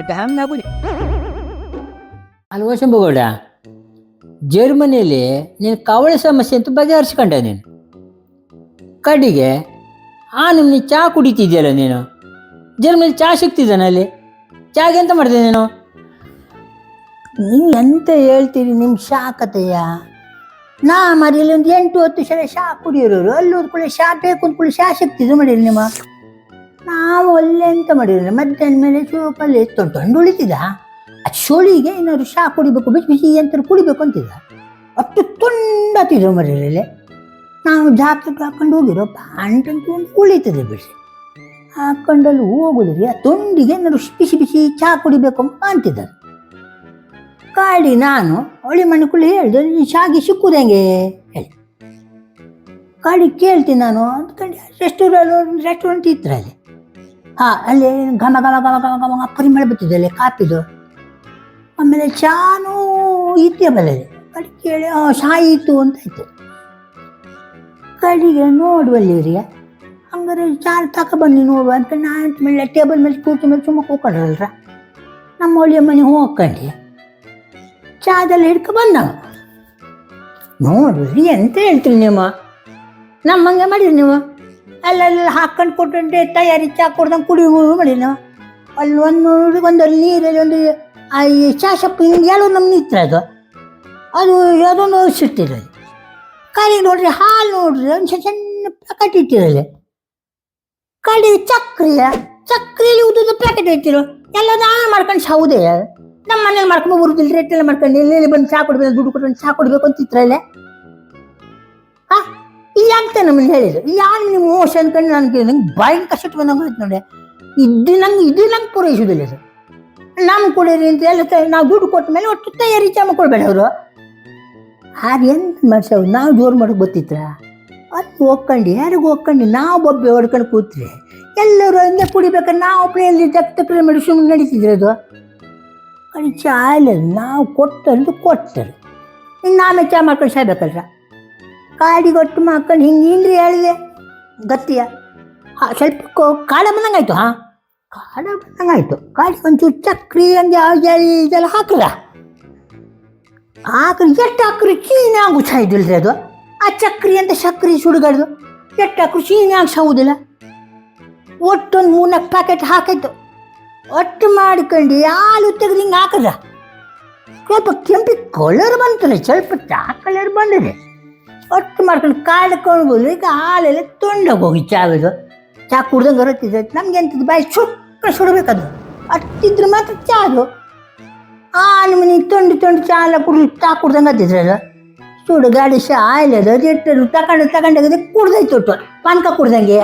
ಡ್ಯಾಮ್ನಾಗುಡಿ. ಅಲ್ವಾ ಶಂಭುಗೌಡ, ಜರ್ಮನಿಯಲ್ಲಿ ನೀನು ಕವಳ ಸಮಸ್ಯೆ ಅಂತ ಬಗೆಹರಿಸ್ಕೊಂಡೆ. ನೀನು ಕಡೆಗೆ ನಿಮ್ಗೆ ಚಹಾ ಕುಡಿತಿದ್ಯಲ್ಲ ನೀನು. ಜರ್ಮನಿಲಿ ಚಹಾ ಸಿಗ್ತಿದ್ದಾನೆ ಅಲ್ಲಿ. ಚಾಗೆ ಎಂತ ಮಾಡ್ತೀನಿ ನೀನು? ನೀವು ಎಂತ ಹೇಳ್ತೀರಿ ನಿಮ್ಮ ಶಾ ಕತೆಯ? ನಾ ಮರಿಯಲ್ಲಿ ಒಂದು 8-10 ಸಲ ಶಾ ಕುಡಿಯೋರು. ಅಲ್ಲಿ ಹೋದ್ಕೊಳ್ಳಿ ಶಾ ಬೇಕು ಅಂದ್ಕೊಳ್ಳಿ ಶಾ ಸಿಗ್ತಿದ್ದು ಮಾಡಿರಿ ನಿಮ್ಮ. ನಾವು ಅಲ್ಲೇ ಎಂತ ಮಾಡಿರಿ, ಮಧ್ಯಾಹ್ನ ಮೇಲೆ ಚೂಪಲ್ಲಿ ತೊಂಡು ಉಳಿತಿದ್ದ. ಅದು ಸೋಳಿಗೆ ಏನಾದ್ರು ಶಾ ಕುಡಿಬೇಕು, ಬಿಸಿ ಬಿಸಿ ಎಂತ ಕುಡಿಬೇಕು ಅಂತಿದ್ದ. ಅಷ್ಟು ತುಂಡಾತಿದ್ರು ಮರಿಯಲ್ಲಿ. ನಾವು ಜಾಕೆಟ್ ಹಾಕೊಂಡು ಹೋಗಿರೋ ಪ್ಯಾಂಟಂತೂ ಒಂದು ಉಳಿತದೆ ಬಿಸಿ ಹಾಕೊಂಡಲ್ಲಿ ಹೋಗುದ್ರಿ. ಆ ತೊಂಡಿಗೆ ಏನಾದ್ರು ಬಿಸಿ ಬಿಸಿ ಚಹಾ ಕುಡಿಬೇಕು ಅಂತಿದ್ದಾರೆ. ಕಾಡಿ ನಾನು ಅವಳಿ ಮನೆಕುಳ್ಳಿ ಹೇಳಿದೆ, ಶಾಗಿ ಸಿಕ್ಕುದು ಹೆಂಗೆ ಹೇಳಿ. ಕಾಡಿ ಕೇಳ್ತೀನಿ ನಾನು ಅಂದ್ಕೊಂಡು ರೆಸ್ಟೋರೆಂಟ್ ಇತ್ತು ಅಲ್ಲಿ. ಅಲ್ಲಿ ಘಮ ಘಮ ಘಮ ಘಮ ಘಮ ಪರಿಮಳ ಬರ್ತದೆ ಅಲ್ಲಿ ಕಾಪಿದು. ಆಮೇಲೆ ಚಾನೂ ಇತ್ತೆ ಬಲ್ಲಲ್ಲಿ. ಕಡೆ ಕೇಳಿ ಶಾ ಇತ್ತು ಅಂತ ಆಯ್ತು. ಕಡೆಗೆ ನೋಡುವಲ್ಲಿವ್ರಿಗೆ ಹಂಗಾರೆ ಚಾ ತಗೊಬನ್ನಿ ನೋಡುವ ಅಂತ ನಾನು ಮೇಲೆ ಟೇಬಲ್ ಮೇಲೆ ಕೂರ್ಚಿ ಮೇಲೆ ಸುಮ್ಮ ಕೂಕೊಂಡ್ರಲ್ರ. ನಮ್ಮ ಒಳ್ಳೆಯ ಮನೆ ಹೋಗ್ಕೊಂಡು ಚಾದೆಲ್ಲ ಹಿಡ್ಕೊ ಬಂದವ. ನೋಡ್ರಿ ಎಂತ ಹೇಳ್ತೀರಿ ನೀವು, ನಮ್ಮಂಗೆ ಮಾಡಿರಿ ನೀವು. ಅಲ್ಲೆಲ್ಲ ಹಾಕೊಂಡು ಕೊಟ್ಟಂತೆ ತಯಾರಿ ಚಾ ಕೊಡ್ದಂಗೆ ಕುಡಿ ಮಾಡಿರಿ ನಾವು. ಅಲ್ಲಿ ಒಂದಲ್ಲಿ ನೀರಲ್ಲಿ ಒಂದು ಈ ಚಾ ಸೊಪ್ಪು ಹಿಂಗೆ ಹೇಳೋ ನಮ್ಗೆ ಇತ್ತು. ಅದು ಯಾವುದೊಂದು ಸಿಟ್ಟಿರೋದು. ಕಾಲಿಗೆ ನೋಡ್ರಿ ಹಾಲು ನೋಡ್ರಿ ಒಂದು ಸಣ್ಣ ಪ್ಯಾಕೆಟ್ ಇಟ್ಟಿರಲ್ಲ. ಕಡೆಗೆ ಚಕ್ರಿಯಲ್ಲಿ ಉದ್ದ ಪ್ಯಾಕೆಟ್ ಇಟ್ಟಿರೋ ಎಲ್ಲ ನಾನು ಮಾಡ್ಕೊಂಡು ಸೌದೆ. ನಮ್ಮ ಮನೇಲಿ ಮಾಡ್ಕೊಂಡು ಬರುದಿಲ್ಲ, ರೇಟೆಲ್ಲ ಮಾಡ್ಕೊಂಡು ಎಲ್ಲೆಲ್ಲಿ ಬಂದು ಚಾ ಕೊಡ್ಬೇಕು, ದುಡ್ಡು ಕೊಟ್ಟು ಚಾ ಕೊಡ್ಬೇಕು ಅಂತಿತ್ರಲ್ಲೇ. ಇಲ್ಲ ಅಂತ ನಮ್ಮನ್ನು ಹೇಳಿದ್ರು. ಯಾರು ನಿಮ್ಮ ಮೋಸ ಅನ್ಕೊಂಡು ನನಗೆ ನಂಗೆ ಭಯಂಕರ ಸಿಟ್ಟು ಬಂದಂಗೆ ಆಯ್ತು ನೋಡಿ. ಇದು ನಂಗೆ ಪೂರೈಸೋದಿಲ್ಲ ಸರ್. ನಮ್ಮ ಕೊಡಿರಿ ಅಂತ ಎಲ್ಲ ನಾವು ದುಡ್ಡು ಕೊಟ್ಟ ಮೇಲೆ ಒಟ್ಟು ತಯಾರಿ ಚಾ ಕೊಡ್ಬೇಡ ಅವರು. ಎಂತ ಮಾಡ್ಸವ್ರು, ನಾವು ಜೋರು ಮಾಡೋಕೆ ಗೊತ್ತಿತ್ರ ಅದು ಹೋಗ್ಕೊಂಡು ಯಾರಿಗೂ ಹೋಗ್ಕೊಂಡು ನಾವು ಬೊಬ್ಬೆ ಹೊಡ್ಕೊಂಡು ಕೂತ್ರೆ ಎಲ್ಲರೂ ಹಂಗೆ ಕುಡಿಬೇಕಾದ್ರೆ ನಾವು ಒಬ್ಬರಲ್ಲಿ ತಕ್ಕರೆ ಮಾಡಿ ಸುಮ್ಮನೆ ನಡೀತಿದ್ರೆ ಅದು. ಕಡೆ ಚಾ ಇಲ್ಲ, ನಾವು ಕೊಟ್ಟರು ಇನ್ನು ಆಮೇಲೆ ಚಾ ಮಾಡ್ಕೊಂಡು ಸಾಯ್ಬೇಕಲ್ರ. ಕಾಡಿಗೆ ಒಟ್ಟು ಮಾಡ್ಕೊಂಡು ಹಿಂಗೆ ಹೇಳಿದೆ ಗತ್ತಿಯ. ಸ್ವಲ್ಪ ಕಾಳ ಬಂದಂಗಾಯ್ತು. ಕಾಳ ಬಂದಂಗಾಯ್ತು. ಕಾಡಿಗೆ ಒಂಚೂರು ಚಕ್ರಿ ಹಂಗೆ ಇದೆಲ್ಲ ಹಾಕ್ರ ಎಷ್ಟು ಹಾಕ್ರಿ ಚೀನಿ ಆಗು ಸಾಯ್ದಿಲ್ರಿ ಅದು. ಆ ಚಕ್ರಿ ಅಂತ ಸಕ್ರಿ ಸುಡುಗಾಡ್ದು ಎಷ್ಟು ಹಾಕ್ರು ಚೀನಿ ಆಗಿ ಸಾವುದಿಲ್ಲ. ಒಟ್ಟೊಂದು 3-4 ಪ್ಯಾಕೆಟ್ ಹಾಕಿತ್ತು. ಒಟ್ಟು ಮಾಡ್ಕೊಂಡು ಹಾಲು ತೆಗೆದು ಹಿಂಗೆ ಹಾಕಿದ್ರ ಸ್ವಲ್ಪ ಕೆಂಪಿ ಕಲರ್ ಬಂತಲ್ಲ, ಸ್ವಲ್ಪ ಚಾ ಕಲರ್ ಬಂದಿದೆ. ಒಟ್ಟು ಮಾಡ್ಕೊಂಡು ಕಾಡ್ಕೊಂಡು ಹೋದ್ರೆ ಈಗ ಹಾಲೆಲ್ಲ ತೊಂಡೋಗಿ ಹೋಗಿ ಚಾವಿದು. ಚಾ ಕುಡ್ದಂಗೆ ಬರುತ್ತಿದ್ದೆ ನಮ್ಗೆ ಎಂಥದ್ದು ಬಾಯಿ ಸುಡಬೇಕದು. ಅಷ್ಟಿದ್ರೆ ಮಾತ್ರ ಚಾ ಅದು. ನಿಮ್ಮನೆ ತೊಂಡು ಚಾ ಎಲ್ಲ ಚಾ ಕುಡ್ದಂಗೆ ಹತ್ತಿದ್ರೆ ಅದು ಸುಡು ಗಾಡಿ ಶಾ ಆಯ್ಲದು ಅದು ಇಟ್ಟರು ತಗೊಂಡೋಗಿದೆ ಕುಡ್ದೈತು ಒಟ್ಟು ಪಾನಕ ಕುಡ್ದಂಗೆ.